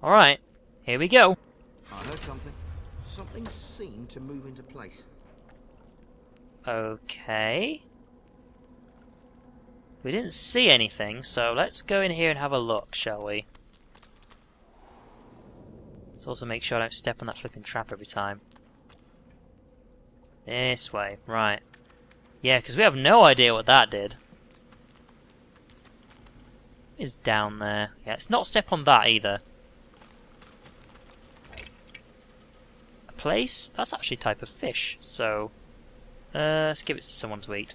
Alright, here we go. I heard something. Something seemed to move into place. Okay. We didn't see anything, so let's go in here and have a look, shall we? Let's also make sure I don't step on that flipping trap every time. This way, right. Yeah, because we have no idea what that did. What is down there? Yeah, let's not step on that either. A place? That's actually a type of fish, so... let's give it to someone to eat.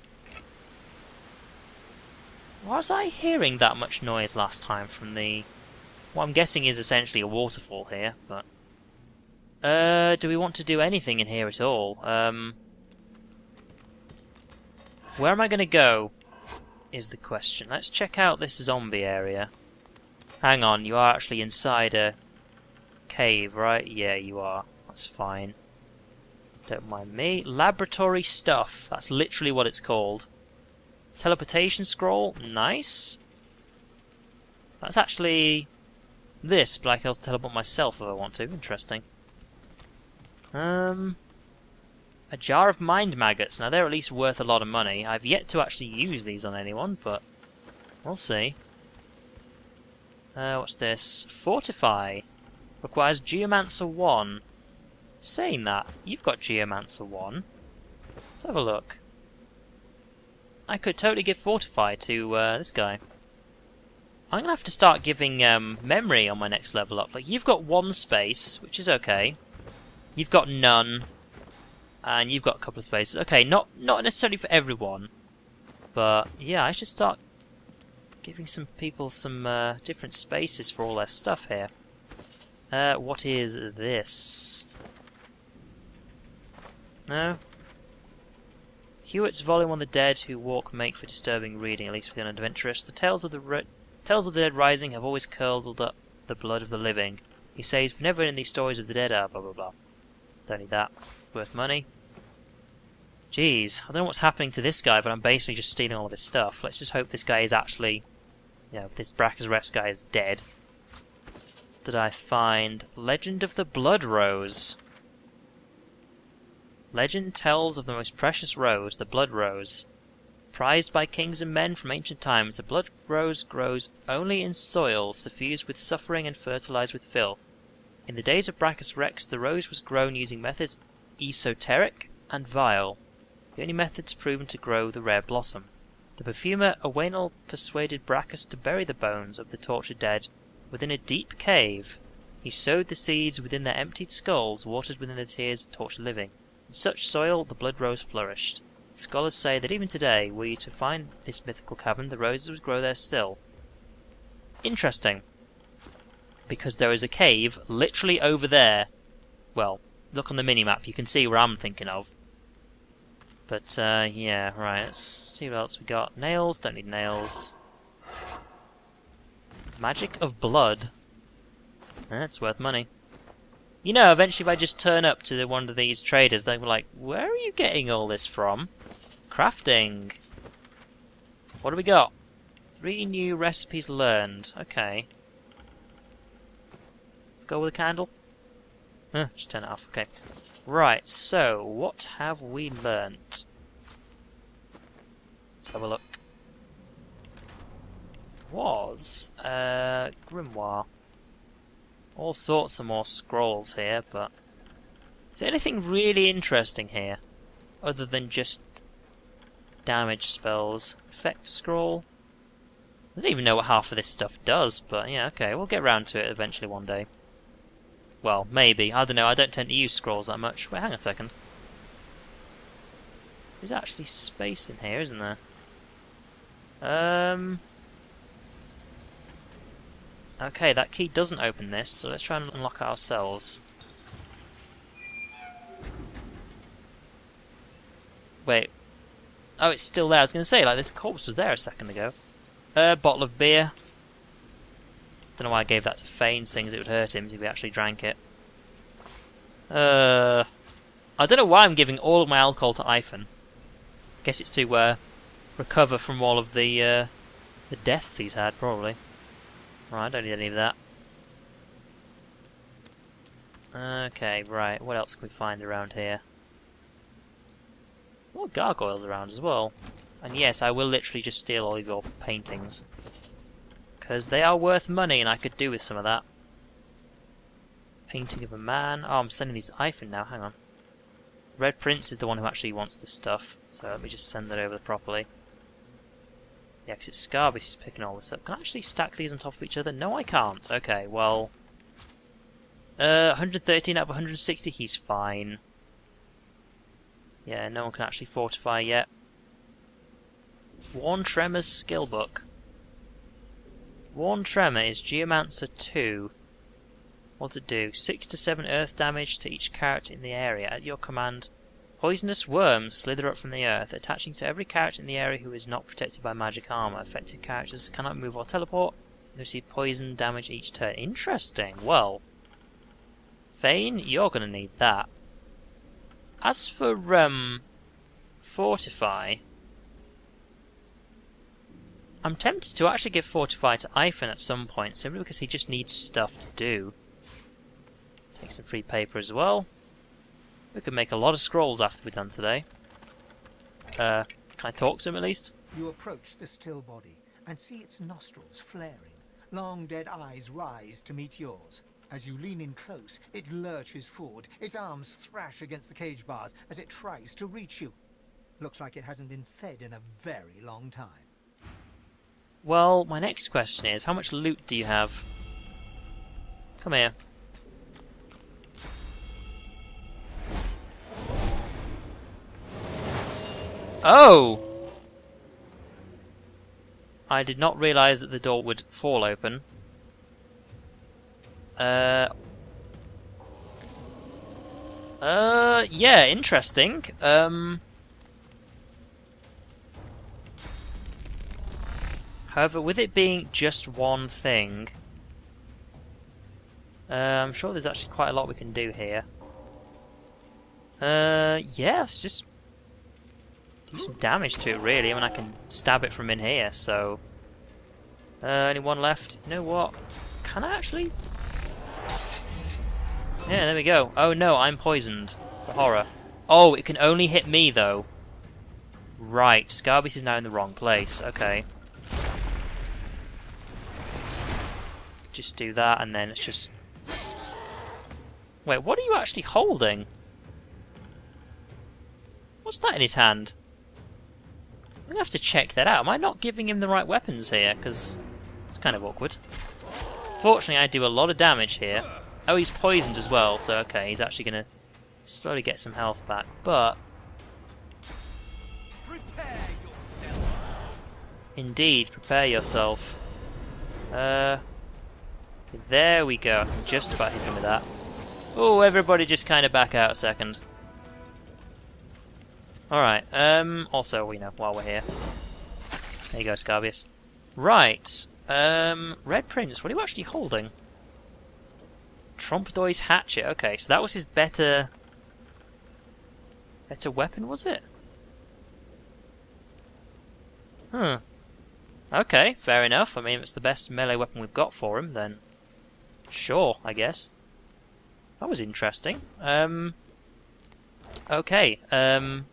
Was I hearing that much noise last time from the... what I'm guessing is essentially a waterfall here, but... do we want to do anything in here at all? Where am I going to go, is the question. Let's check out this zombie area. Hang on, you are actually inside a cave, right? Yeah, you are. That's fine. Don't mind me. Laboratory stuff. That's literally what it's called. Teleportation scroll. Nice. That's actually this, but I can also teleport myself if I want to. Interesting. A jar of mind maggots. Now they're at least worth a lot of money. I've yet to actually use these on anyone, but we'll see. What's this? Fortify. Requires Geomancer 1. Saying that, you've got Geomancer 1. Let's have a look. I could totally give Fortify to this guy. I'm going to have to start giving memory on my next level up. Like, you've got 1 space, which is okay. You've got none. And you've got a couple of spaces. Okay, not necessarily for everyone. But, yeah, I should start giving some people some different spaces for all their stuff here. What is this? No? Hewitt's volume on the dead who walk make for disturbing reading, at least for the unadventurous. The tales of the dead rising have always curdled up the blood of the living. He says, never in these stories of the dead are blah blah blah. Don't need that. Worth money. Jeez, I don't know what's happening to this guy, but I'm basically just stealing all of his stuff. Let's just hope this guy is actually, you know, this Brackus Rest guy is dead. Did I find Legend of the Blood Rose? Legend tells of the most precious rose, the blood rose. Prized by kings and men from ancient times, the blood rose grows only in soil suffused with suffering and fertilized with filth. In the days of Brachus Rex, the rose was grown using methods esoteric and vile, the only methods proven to grow the rare blossom. The perfumer Owainel persuaded Brachus to bury the bones of the tortured dead within a deep cave. He sowed the seeds within their emptied skulls, watered within the tears of tortured living. In such soil the blood rose flourished. Scholars say that even today, were you to find this mythical cavern, the roses would grow there still. Interesting. Because there is a cave literally over there. Well, look on the minimap, you can see where I'm thinking of. But, yeah, right, let's see what else we got. Nails, don't need nails. Magic of blood. That's worth money. You know, eventually if I just turn up to one of these traders, they'll be like, where are you getting all this from? Crafting. What do we got? 3 new recipes learned. Okay. Let's go with a candle. Just turn it off. Okay. Right, so, what have we learnt? Let's have a look. Grimoire. All sorts of more scrolls here, but... is there anything really interesting here? Other than just damage spells. Effect scroll. I don't even know what half of this stuff does, but yeah, okay, we'll get round to it eventually one day. Well, maybe. I don't know, I don't tend to use scrolls that much. Wait, hang on a second. There's actually space in here, isn't there? Okay, that key doesn't open this, so let's try and unlock it ourselves. Wait. Oh, it's still there. I was going to say, like, this corpse was there a second ago. Bottle of beer. Don't know why I gave that to Fane, seeing as it would hurt him if he actually drank it. I don't know why I'm giving all of my alcohol to Ivan. Guess it's to recover from all of the deaths he's had, probably. Right, I don't need any of that. Okay, right. What else can we find around here? More gargoyles around as well. And yes, I will literally just steal all of your paintings. Because they are worth money and I could do with some of that. Painting of a man. Oh, I'm sending these to Ivan now, hang on. Red Prince is the one who actually wants this stuff, so let me just send that over properly. Yeah, because it's Scarbeus who's picking all this up. Can I actually stack these on top of each other? No, I can't. Okay, well... 113 out of 160, he's fine. Yeah, no one can actually fortify yet. Worn Tremor's skill book. Worn Tremor is Geomancer 2. What's it do? 6 to 7 earth damage to each character in the area. At your command, poisonous worms slither up from the earth, attaching to every character in the area who is not protected by magic armor. Affected characters cannot move or teleport. They receive poison damage each turn. Interesting. Well, Fane, you're going to need that. As for Fortify, I'm tempted to actually give Fortify to Ivan at some point, simply because he just needs stuff to do. Take some free paper as well. We could make a lot of scrolls after we're done today. Can I talk to him at least? You approach the still body and see its nostrils flaring. Long dead eyes rise to meet yours. As you lean in close, it lurches forward. Its arms thrash against the cage bars as it tries to reach you. Looks like it hasn't been fed in a very long time. Well, my next question is, how much loot do you have? Come here. Oh! I did not realise that the door would fall open. Yeah, interesting. However, with it being just one thing, I'm sure there's actually quite a lot we can do here. Yeah, let's just do some damage to it, really. I mean, I can stab it from in here, so... only one left. You know what? Can I actually... Yeah, there we go. Oh no, I'm poisoned. The horror. Oh, it can only hit me, though. Right, Scarbeus is now in the wrong place. Okay. Just do that, and then it's just... Wait, what are you actually holding? What's that in his hand? I'm gonna have to check that out. Am I not giving him the right weapons here? Because it's kind of awkward. Fortunately, I do a lot of damage here. Oh, he's poisoned as well, so okay, he's actually gonna slowly get some health back. But Prepare yourself. Indeed, prepare yourself. There we go. I can just about hit him with that. Oh, everybody just kind of back out a second. Alright, also, you know, while we're here. There you go, Scarbeus. Right, Red Prince, what are you actually holding? Trompedoy's hatchet, okay, so that was his better weapon, was it? Hmm. Okay, fair enough. I mean, if it's the best melee weapon we've got for him, then sure, I guess. That was interesting. Okay, don't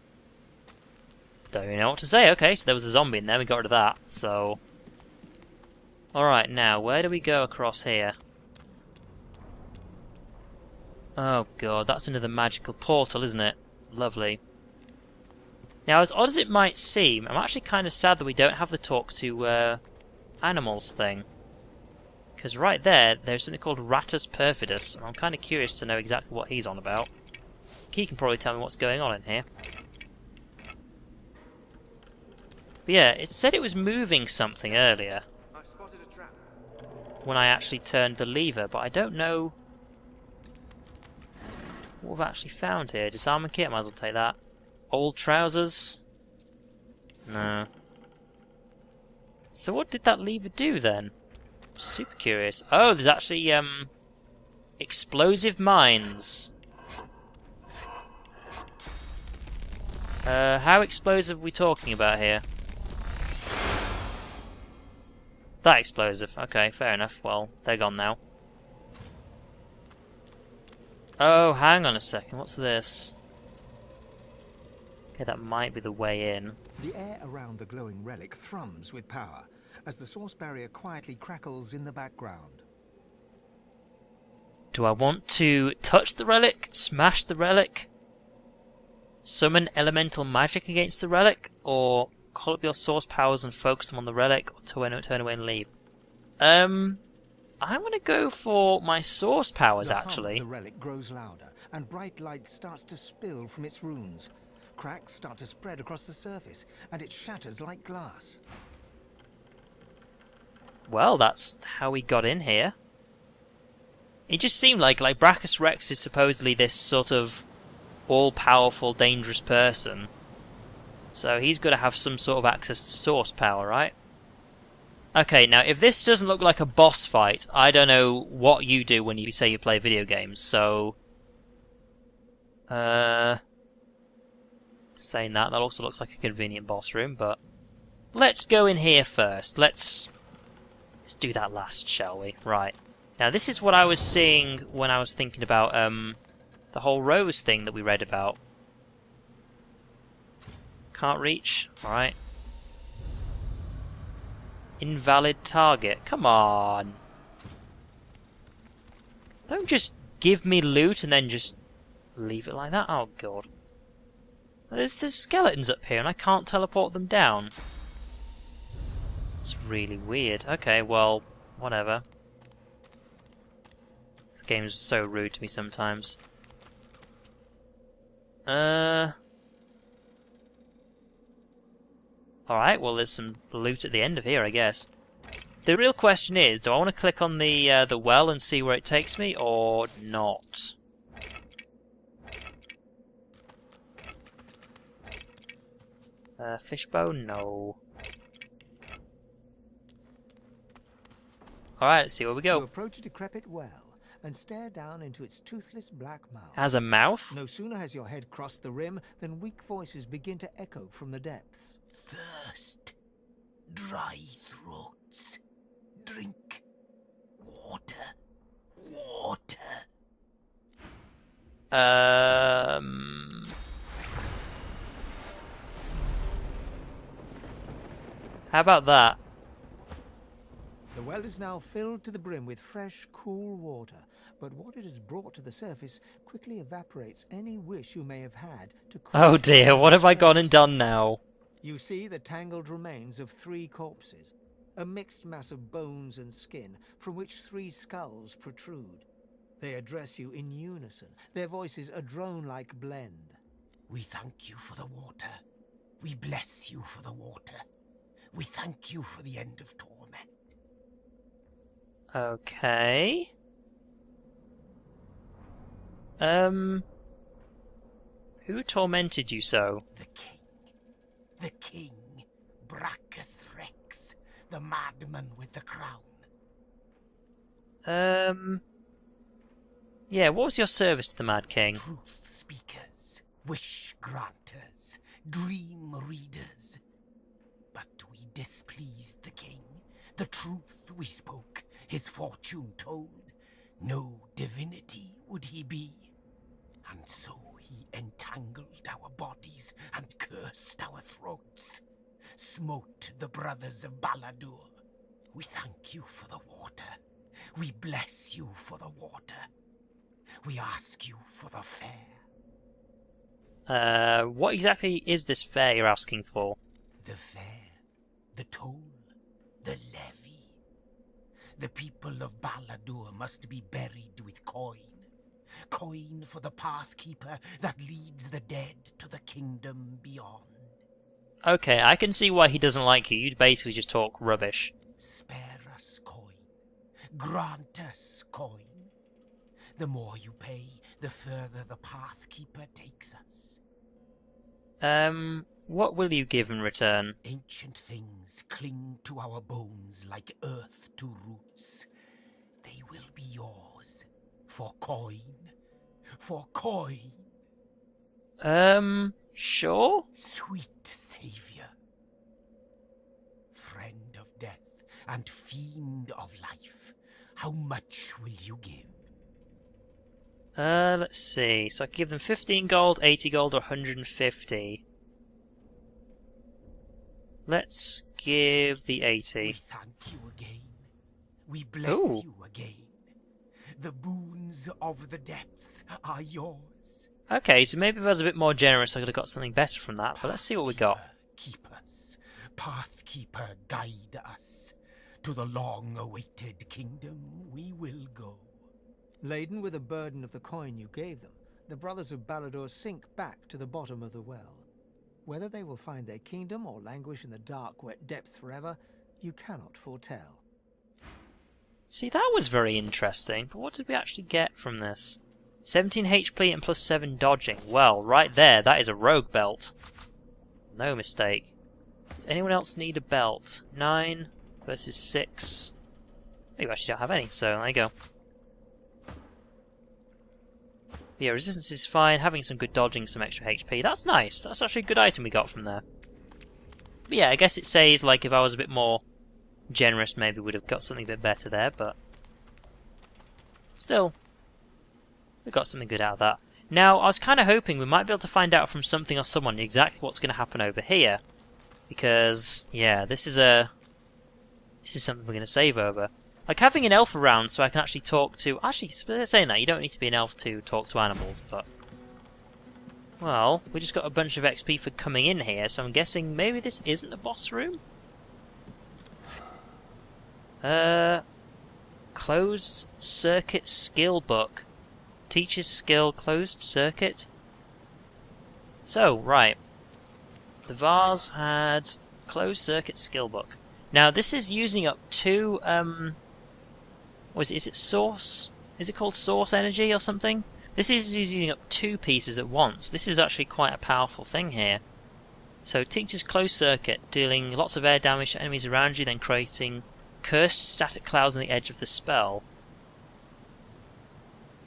really know what to say. Okay, so there was a zombie in there, we got rid of that, so... Alright, now, where do we go across here? Oh god, that's another magical portal, isn't it? Lovely. Now, as odd as it might seem, I'm actually kind of sad that we don't have the talk to animals thing. Because right there, there's something called Rattus Perfidus, and I'm kind of curious to know exactly what he's on about. He can probably tell me what's going on in here. But yeah, it said it was moving something earlier. I spotted a trap. When I actually turned the lever, but I don't know what we've actually found here. Disarmament kit, might as well take that. Old trousers? No. So what did that lever do then? Super curious. Oh, there's actually explosive mines. How explosive are we talking about here? That explosive. Okay, fair enough. Well, they're gone now. Oh, hang on a second. What's this? Okay, that might be the way in. The air around the glowing relic thrums with power as the source barrier quietly crackles in the background. Do I want to touch the relic? Smash the relic? Summon elemental magic against the relic? Or call up your source powers and focus them on the relic? Or turn away and leave? I'm gonna go for my source powers, actually. The relic grows louder, and bright light starts to spill from its runes. Cracks start to spread across the surface, and it shatters like glass. Well, that's how we got in here. It just seemed like Brachus Rex is supposedly this sort of all-powerful, dangerous person. So he's got to have some sort of access to source power, right? Okay, now if this doesn't look like a boss fight, I don't know what you do when you say you play video games, so... Saying that also looks like a convenient boss room, but... Let's go in here first. Let's do that last, shall we? Right. Now this is what I was seeing when I was thinking about, the whole rose thing that we read about. Can't reach. Alright. Invalid target. Come on. Don't just give me loot and then just leave it like that. Oh god. There's skeletons up here and I can't teleport them down. It's really weird. Okay, well, whatever. This game's so rude to me sometimes. Alright, well there's some loot at the end of here, I guess. The real question is, do I want to click on the well and see where it takes me, or not? Fishbone? No. Alright, let's see where we go. You approach a decrepit well and stare down into its toothless black mouth. Has a mouth? No sooner has your head crossed the rim than weak voices begin to echo from the depths. Thirst. Dry throats. Drink. Water. Water. How about that? The well is now filled to the brim with fresh, cool water, but what it has brought to the surface quickly evaporates any wish you may have had to... Oh dear, what have I gone and done now? You see the tangled remains of 3 corpses, a mixed mass of bones and skin from which 3 skulls protrude. They address you in unison, their voices a drone-like blend. We thank you for the water. We bless you for the water. We thank you for the end of torment. Okay. Who tormented you so? The king. The king. Brachus Rex. The madman with the crown. Yeah, what was your service to the Mad King? Truth speakers. Wish granters. Dream readers. But we displeased the king. The truth we spoke. His fortune told. No divinity would he be. And so he entangled our bodies and cursed our throats. Smote the brothers of Baladur. We thank you for the water. We bless you for the water. We ask you for the fare. What exactly is this fare you're asking for? The fare, the toll, the levy. The people of Baladur must be buried with coin. Coin for the pathkeeper that leads the dead to the kingdom beyond. Okay, I can see why he doesn't like you. You basically just talk rubbish. Spare us coin. Grant us coin. The more you pay, the further the pathkeeper takes us. What will you give in return? Ancient things cling to our bones like earth to roots. They will be yours. For coin. For coin. Sure? Sweet savior. Friend of death and fiend of life. How much will you give? Let's see. So I can give them 15 gold, 80 gold, or 150. Let's give the 80. We thank you again. We bless Ooh. you again. The boons of the depths are yours. Okay, so maybe if I was a bit more generous, I could have got something better from that. But let's see what we got. Keep us. Pathkeeper, guide us. To the long-awaited kingdom we will go. Laden with the burden of the coin you gave them, the brothers of Balador sink back to the bottom of the well. Whether they will find their kingdom or languish in the dark, wet depths forever, you cannot foretell. See, that was very interesting, but what did we actually get from this? 17 HP and plus 7 dodging. Well, right there, that is a rogue belt. No mistake. Does anyone else need a belt? 9 versus 6. Oh, you actually don't have any, so there you go. Yeah, resistance is fine, having some good dodging, some extra HP. That's nice. That's actually a good item we got from there. But yeah, I guess it says, like, if I was a bit more generous, maybe would have got something a bit better there, but still, we got something good out of that. Now, I was kind of hoping we might be able to find out from something or someone exactly what's going to happen over here, because yeah, this is something we're going to save over. Like having an elf around so I can actually talk to... Actually, saying that, you don't need to be an elf to talk to animals, but... Well, we just got a bunch of XP for coming in here, so I'm guessing maybe this isn't a boss room? Closed circuit skill book. Teacher's skill closed circuit. So, right. The vase had closed circuit skill book. Now, this is using up 2, what is it source? Is it called source energy or something? This is using up 2 pieces at once. This is actually quite a powerful thing here. So, Teacher's closed circuit, dealing lots of air damage to enemies around you, then creating cursed static clouds on the edge of the spell.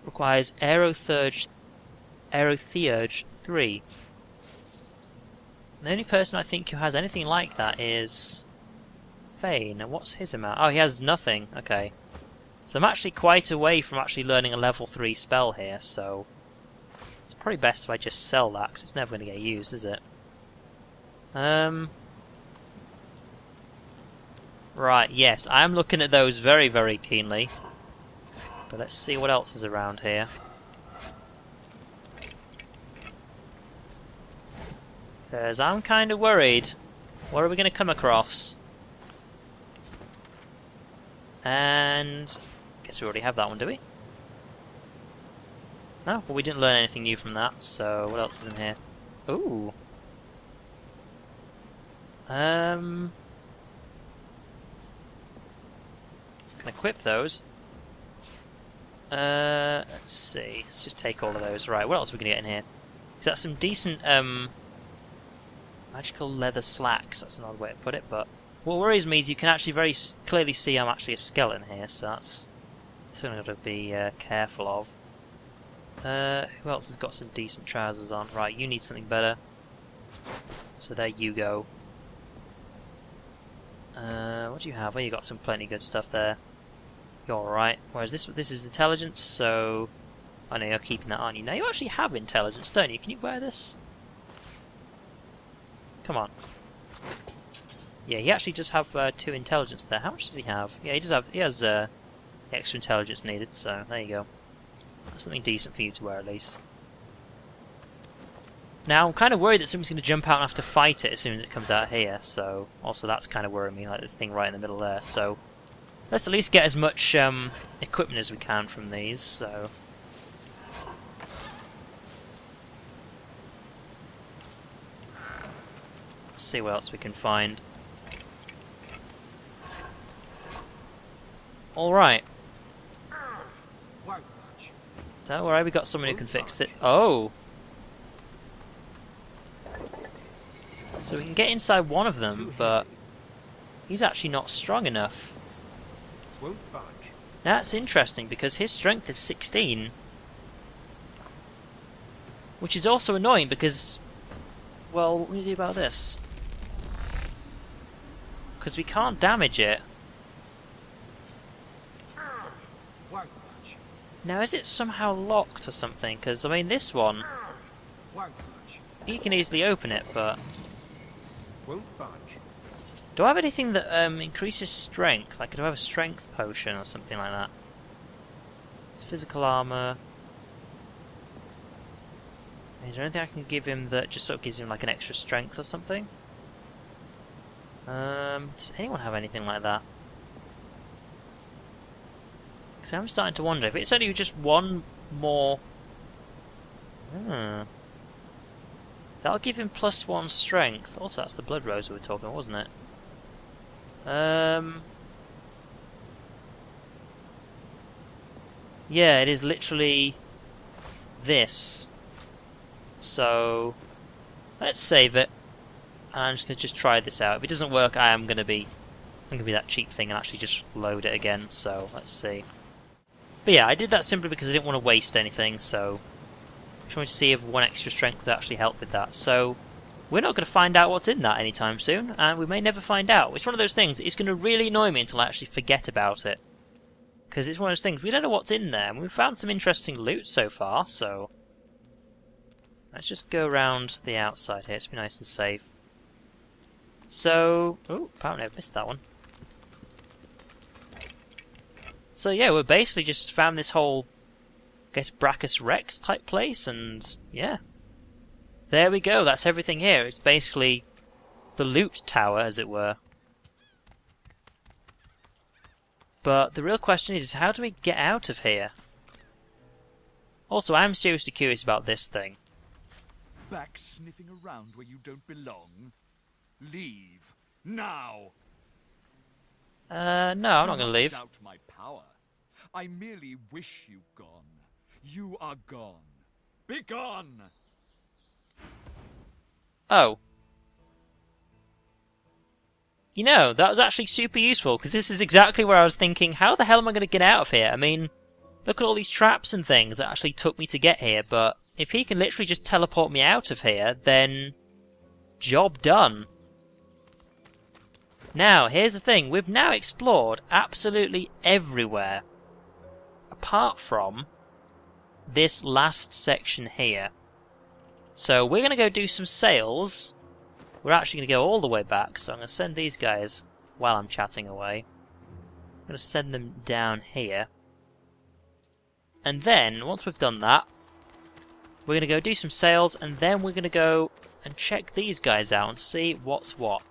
Requires Aerotheurge 3. The only person I think who has anything like that is Fane. And what's his amount? Oh, he has nothing. Okay. So I'm actually quite away from actually learning a level 3 spell here, so it's probably best if I just sell that, because it's never going to get used, is it? Right, yes, I'm looking at those very, very keenly. But let's see what else is around here. Because I'm kind of worried. What are we going to come across? And... guess we already have that one, do we? No? Well, we didn't learn anything new from that, so what else is in here? Ooh. Can equip those. Let's see. Let's just take all of those. Right, what else are we going to get in here? Because that's some decent, magical leather slacks. That's an odd way to put it, but what worries me is you can actually very clearly see I'm actually a skeleton here, so that's something I've got to be careful of. Who else has got some decent trousers on? Right, you need something better. So there you go. What do you have? Well, you got some plenty good stuff there. You're alright. Whereas this is intelligence, so... I know you're keeping that on you. Now you actually have intelligence, don't you? Can you wear this? Come on. Yeah, he actually does have 2 intelligence there. How much does he have? Yeah, he has extra intelligence needed, so there you go. That's something decent for you to wear at least. Now, I'm kind of worried that somebody's going to jump out and have to fight it as soon as it comes out here, so also that's kind of worrying me, like the thing right in the middle there, so let's at least get as much equipment as we can from these, so... Let's see what else we can find. Alright. Don't worry, we got someone who can fix it. Oh! So we can get inside one of them, but he's actually not strong enough. Now that's interesting, because his strength is 16. Which is also annoying, because... well, what do we do about this? Because we can't damage it. Now, is it somehow locked or something? Because, I mean, this one, Won't budge. you can easily open it, but... Won't budge. Do I have anything that increases strength? Like, do I have a strength potion or something like that? It's physical armor. Is there anything I can give him that just sort of gives him like an extra strength or something? Does anyone have anything like that? Because I'm starting to wonder if it's only just one more. That'll give him +1 strength. Also, that's the blood rose we were talking, wasn't it? Yeah, it is literally this. So let's save it. And I'm just gonna try this out. If it doesn't work, I'm gonna be that cheap thing and actually just load it again. So let's see. But yeah, I did that simply because I didn't want to waste anything. So I just wanted to see if 1 extra strength would actually help with that. So we're not going to find out what's in that anytime soon, and we may never find out. It's one of those things. It's going to really annoy me until I actually forget about it. Because it's one of those things, we don't know what's in there, and we've found some interesting loot so far, so... Let's just go around the outside here, to be nice and safe. So... Oh, apparently I've missed that one. So yeah, we're basically just found this whole, I guess, Brachus Rex type place, and yeah. There we go, that's everything here. It's basically the loot tower, as it were. But the real question is how do we get out of here? Also, I'm seriously curious about this thing. Back sniffing around where you don't belong? Leave now. No, I'm not going to leave. Doubt my power. I merely wish you gone. You are gone. Be gone. Oh. You know, that was actually super useful, because this is exactly where I was thinking, how the hell am I going to get out of here? I mean, look at all these traps and things that actually took me to get here, but if he can literally just teleport me out of here, then job done. Now, here's the thing, we've now explored absolutely everywhere, apart from this last section here. So we're going to go do some sales. We're actually going to go all the way back, so I'm going to send these guys while I'm chatting away. I'm going to send them down here. And then, once we've done that, we're going to go do some sales, and then we're going to go and check these guys out and see what's what.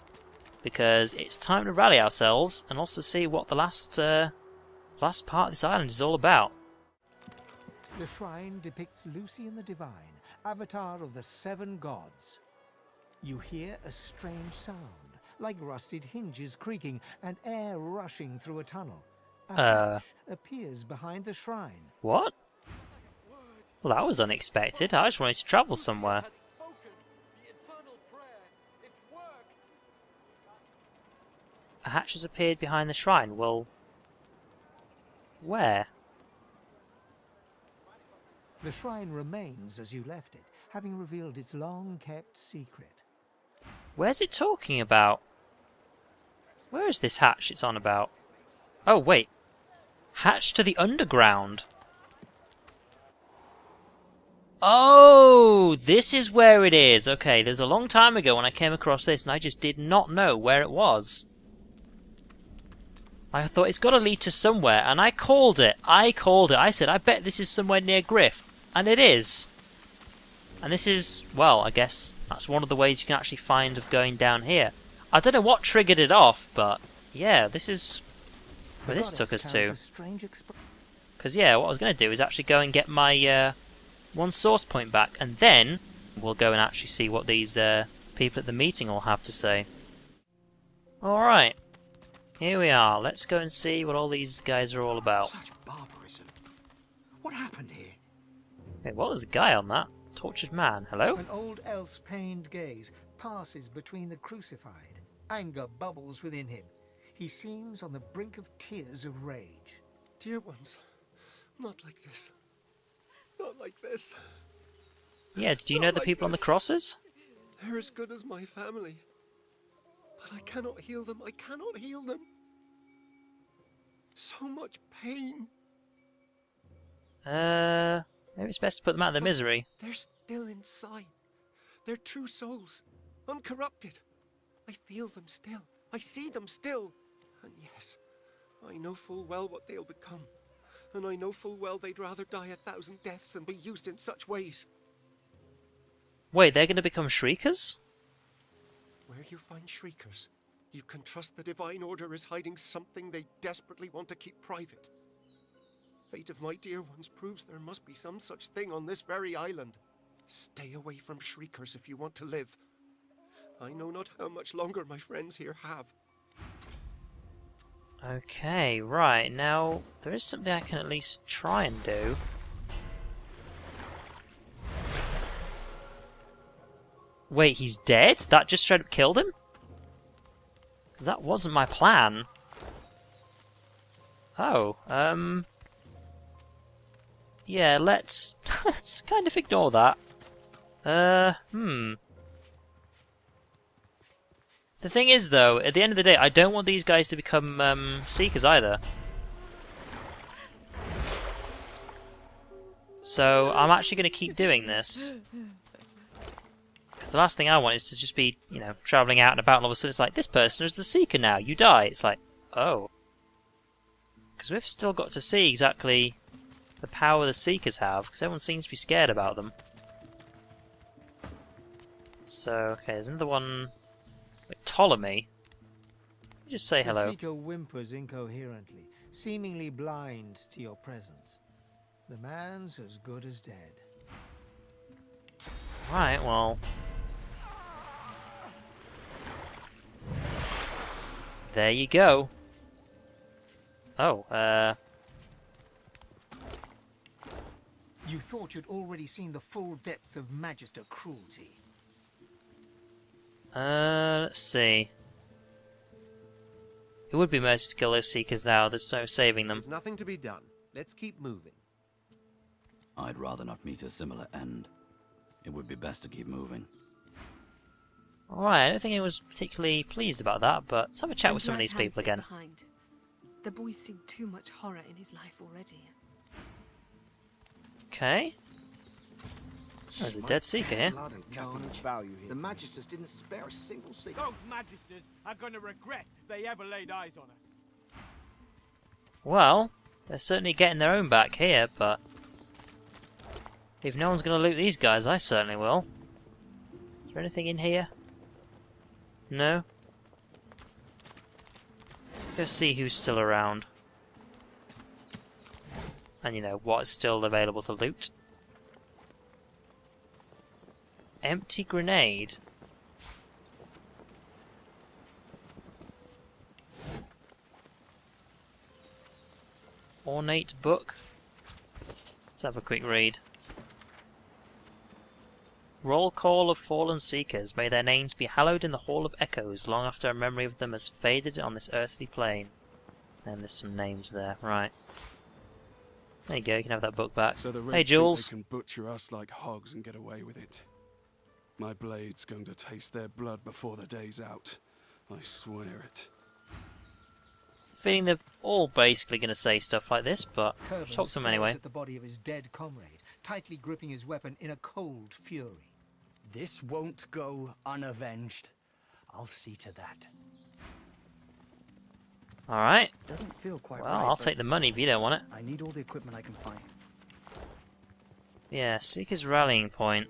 Because it's time to rally ourselves and also see what the last part of this island is all about. The shrine depicts Lucian the Divine, avatar of the 7 gods. You hear a strange sound, like rusted hinges creaking and air rushing through a tunnel. A hatch appears behind the shrine. What? Well, that was unexpected. I just wanted to travel somewhere. A hatch has appeared behind the shrine. Well, where? The shrine remains as you left it, having revealed its long-kept secret. Where's it talking about? Where is this hatch it's on about? Oh, wait. Hatch to the underground. Oh, this is where it is. Okay, there's a long time ago when I came across this and I just did not know where it was. I thought it's got to lead to somewhere, and I called it. I said, I bet this is somewhere near Griff. And it is. And this is, well, I guess that's one of the ways you can actually find of going down here. I don't know what triggered it off, but yeah, this is where this took us to. Because yeah, what I was going to do is actually go and get my 1 source point back, and then we'll go and actually see what these people at the meeting all have to say. Alright, here we are. Let's go and see what all these guys are all about. Such barbarism. What happened here? Wait, what? There's a guy on that. Tortured man. Hello? An old elf's pained gaze passes between the crucified. Anger bubbles within him. He seems on the brink of tears of rage. Dear ones, not like this. Not like this. Yeah, do you know the people on the crosses? They're as good as my family. But I cannot heal them. I cannot heal them. So much pain. Maybe it's best to put them out of their misery. They're still inside. They're true souls, uncorrupted. I feel them still. I see them still. And yes, I know full well what they'll become. And I know full well they'd rather die 1,000 deaths than be used in such ways. Wait, they're going to become Shriekers? Where you find Shriekers, you can trust the Divine Order is hiding something they desperately want to keep private. Fate of my dear ones proves there must be some such thing on this very island. Stay away from Shriekers if you want to live. I know not how much longer my friends here have. Okay, right, now there is something I can at least try and do. Wait, he's dead? That just straight up killed him? 'Cause that wasn't my plan. Oh, yeah, let's kind of ignore that. The thing is, though, at the end of the day, I don't want these guys to become Seekers either. So I'm actually going to keep doing this. Because the last thing I want is to just be, you know, travelling out and about and all of a sudden it's like, this person is the Seeker now, you die. It's like, oh. Because we've still got to see exactly the power the Seekers have, because everyone seems to be scared about them. So, okay, there's another one. Wait, Ptolemy? Just say hello. The Seeker whimpers incoherently, seemingly blind to your presence. The man's as good as dead. Right, well. There you go. Oh, You thought you'd already seen the full depths of Magister cruelty. let's see. It would be mercy to kill those Seekers now, there's no saving them. There's nothing to be done. Let's keep moving. I'd rather not meet a similar end. It would be best to keep moving. Alright, I don't think I was particularly pleased about that, but let's have a chat with some of these people again. Behind. The boy's seen too much horror in his life already. Okay. There's a dead Seeker here. Blood and carnage. The Magisters didn't spare a single Seeker. Those Magisters are going to regret they ever laid eyes on us. Well, they're certainly getting their own back here, but if no one's going to loot these guys, I certainly will. Is there anything in here? No? Go see who's still around. And you know, what is still available to loot. Empty grenade. Ornate book. Let's have a quick read. Roll call of fallen seekers. May their names be hallowed in the Hall of Echoes long after a memory of them has faded on this earthly plane. And there's some names there, right. There you go, you can have that book back. So the Hey, Reds think Jules. they can butcher us like hogs and get away with it. My blade's going to taste their blood before the day's out. I swear it. Feeling they're all basically going to say stuff like this, but Kervin talk to them stares anyway. at the body of his dead comrade, tightly gripping his weapon in a cold fury. This won't go unavenged. I'll see to that. Alright, Doesn't feel quite well, right. I'll but take the money if you don't want it. I need all the equipment I can find. Yeah, Seeker's rallying point.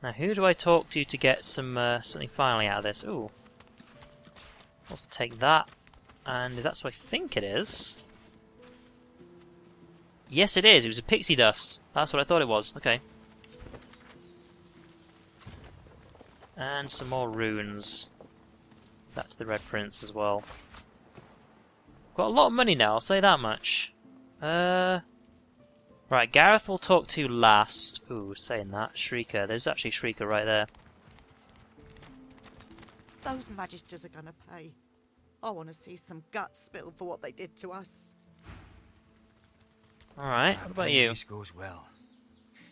Now, who do I talk to get some something finally out of this? Ooh. Also take that, and if that's what I think it is... Yes, it is. It was a pixie dust. That's what I thought it was. Okay. And some more runes. That's the Red Prince as well. Got a lot of money now, I'll say that much. Right, Gareth will talk to last. Ooh, saying that. Shrieker. There's actually Shrieker right there. Those Magisters are gonna pay. I want to see some guts spilled for what they did to us. Alright, what about you? This goes well.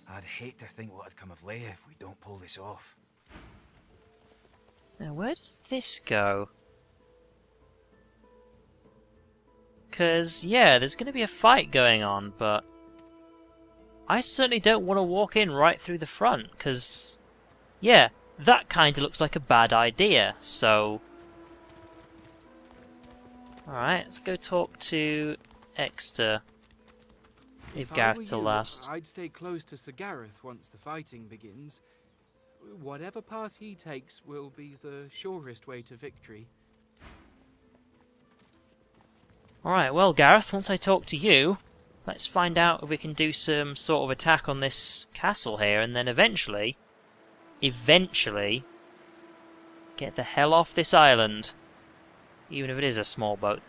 I'd hate to think what'd come of Leia if we don't pull this off. Now, where does this go? Because, yeah, there's going to be a fight going on, but I certainly don't want to walk in right through the front, because, yeah, that kind of looks like a bad idea, so... Alright, let's go talk to Exeter. Leave If I Gareth were till you, last. I'd stay close to Sir Gareth once the fighting begins. Whatever path he takes will be the surest way to victory. Alright, well Gareth, once I talk to you, let's find out if we can do some sort of attack on this castle here, and then eventually, get the hell off this island. Even if it is a small boat.